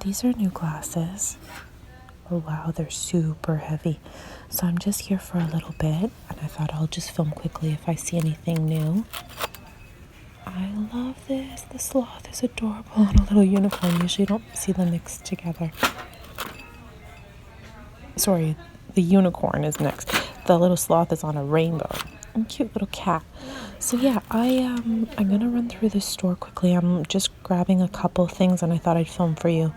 These are new glasses. Oh wow, they're super heavy. So I'm just here for a little bit, and I thought I'll just film quickly if I see anything new. I love this. The sloth is adorable and a little unicorn. Usually don't see them mixed together. Sorry, the unicorn is next. The little sloth is on a rainbow. And cute little cat. So yeah, I'm gonna run through this store quickly. I'm just grabbing a couple things and I thought I'd film for you.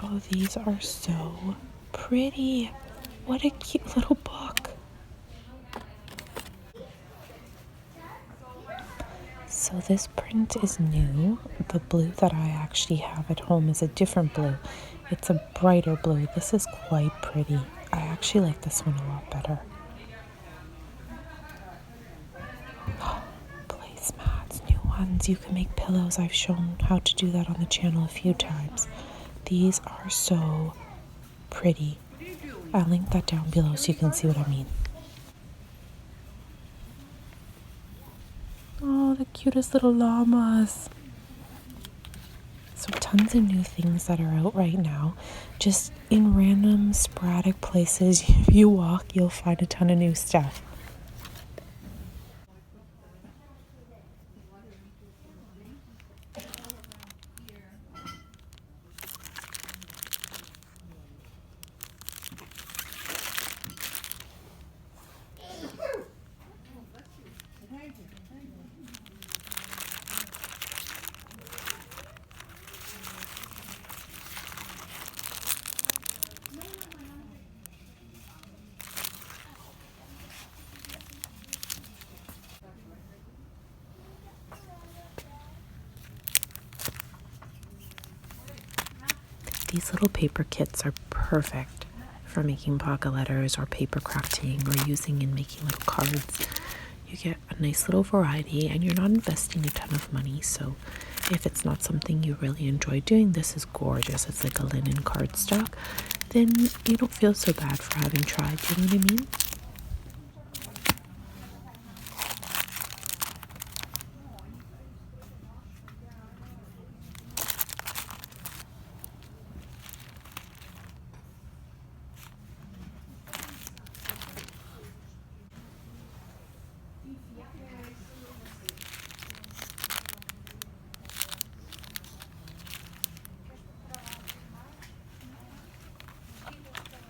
Oh, these are so pretty. What a cute little book. So this print is new. The blue that I actually have at home is a different blue. It's a brighter blue. This is quite pretty. I actually like this one a lot better. Placemats, new ones. You can make pillows. I've shown how to do that on the channel a few times. These are so pretty. I'll link that down below so you can see what I mean. Oh, the cutest little llamas. So tons of new things that are out right now. Just in random sporadic places, if you walk, you'll find a ton of new stuff. These little paper kits are perfect for making pocket letters or paper crafting or using in making little cards. You get a nice little variety and you're not investing a ton of money. So if it's not something you really enjoy doing, this is gorgeous. It's like a linen cardstock. Then you don't feel so bad for having tried. Do you know what I mean?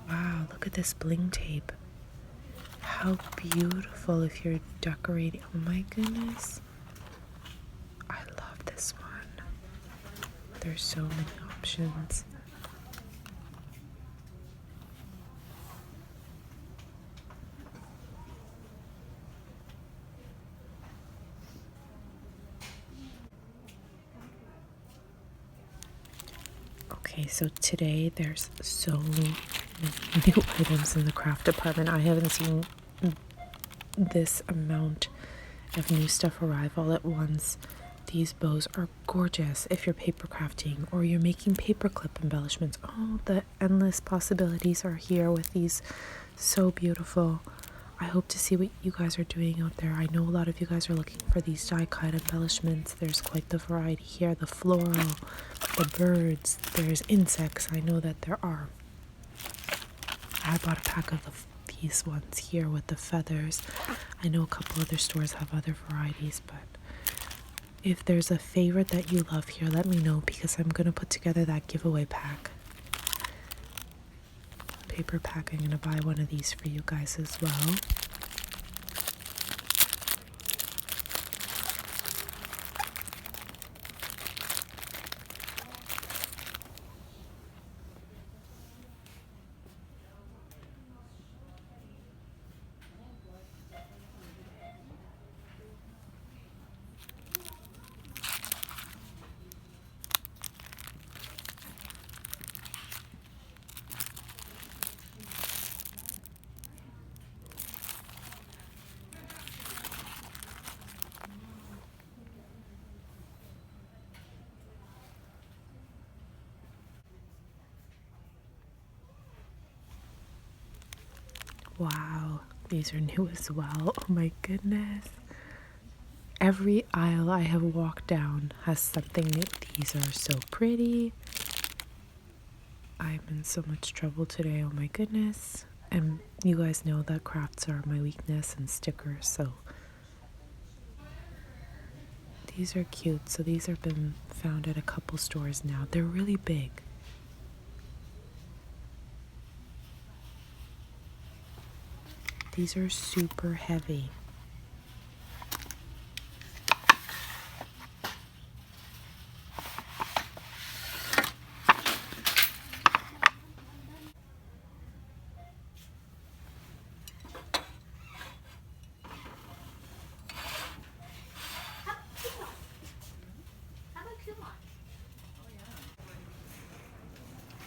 Wow, look at this bling tape. How beautiful if you're decorating. Oh my goodness. I love this one. There's so many options. Okay, so today there's so many new items in the craft department. I haven't seen this amount of new stuff arrive all at once. These bows are gorgeous if you're paper crafting or you're making paper clip embellishments. Oh, the endless possibilities are here with these. So beautiful. I hope to see what you guys are doing out there. I know a lot of you guys are looking for these die-cut embellishments. There's quite the variety here. The floral, the birds, there's insects. I know that there are. I bought a pack of these ones here with the feathers. I know a couple other stores have other varieties, but if there's a favorite that you love here, let me know because I'm going to put together that giveaway pack. Paper pack. I'm going to buy one of these for you guys as well. Wow, these are new as well. Oh my goodness. Every aisle I have walked down has something new. These are so pretty. I'm in so much trouble today, oh my goodness. And you guys know that crafts are my weakness and stickers, so these are cute. So these have been found at a couple stores now. They're really big. These are super heavy.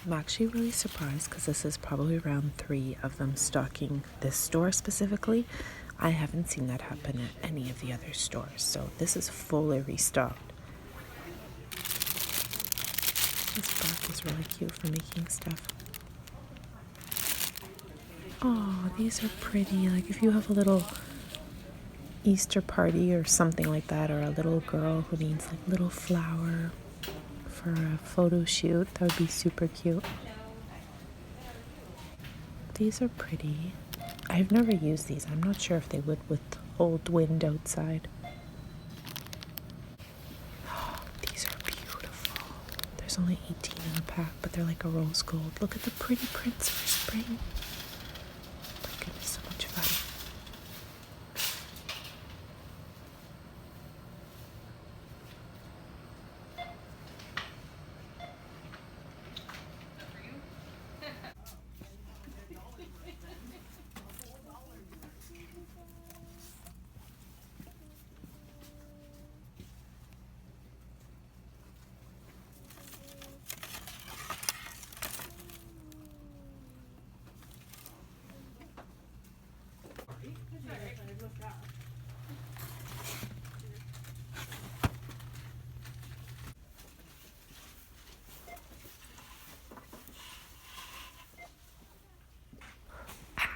I'm actually really surprised because this is probably round 3 of them stocking this store specifically. I haven't seen that happen at any of the other stores, so this is fully restocked. This bark is really cute for making stuff. Oh, these are pretty. Like if you have a little Easter party or something like that, or a little girl who needs like a little flower for a photo shoot, that would be super cute. These are pretty. I've never used these. I'm not sure if they would withhold wind outside. Oh, these are beautiful. There's only 18 in a pack, but they're like a rose gold. Look at the pretty prints for spring. My goodness, so much fun.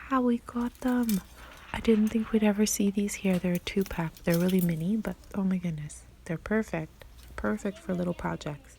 Ah, we got them. I didn't think we'd ever see these here. They're a 2-pack. They're really mini, but oh my goodness. They're perfect. Perfect for little projects.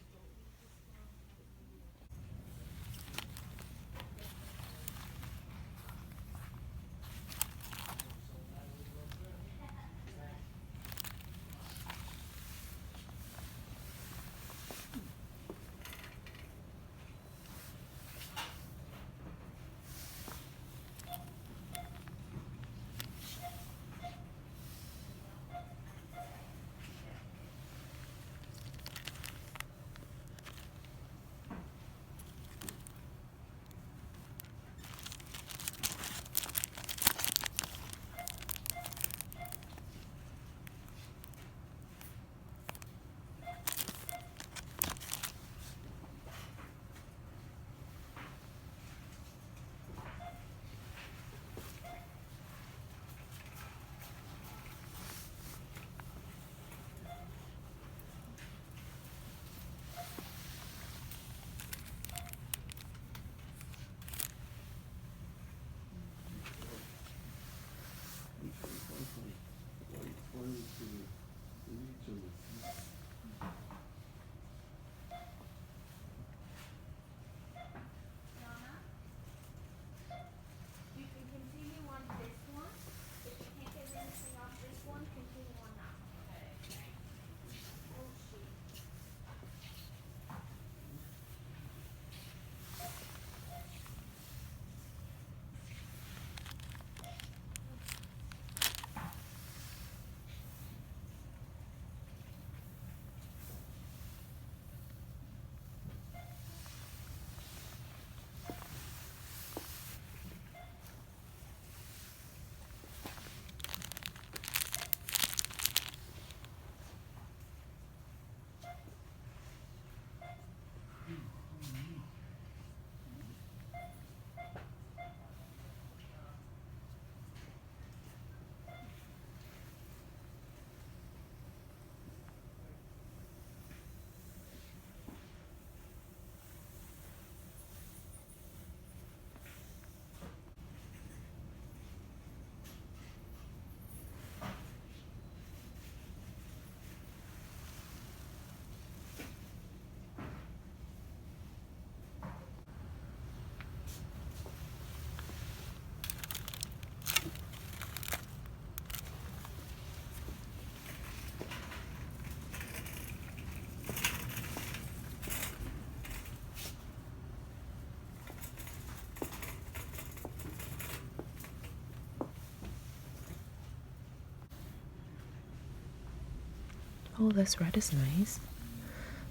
Oh, this red is nice.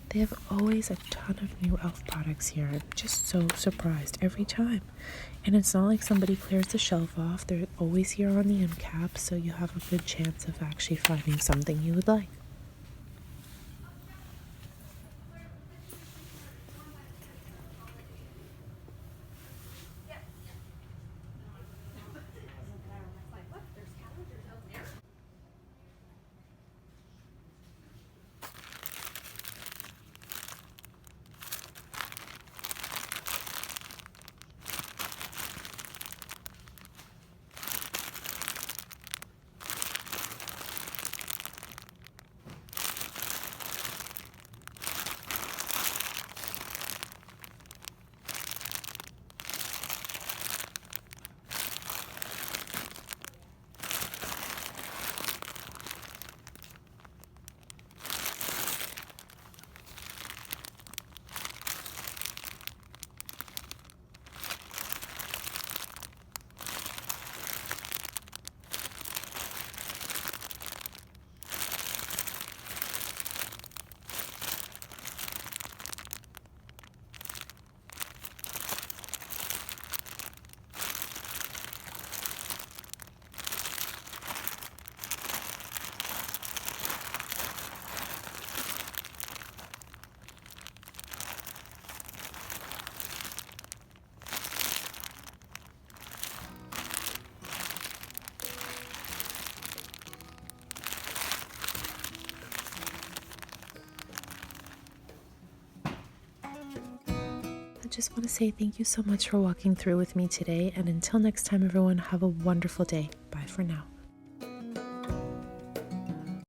They have always a ton of new elf products here. I'm just so surprised every time. And it's not like somebody clears the shelf off. They're always here on the end cap, so you have a good chance of actually finding something you would like. I just want to say thank you so much for walking through with me today, and until next time, everyone, have a wonderful day. Bye for now.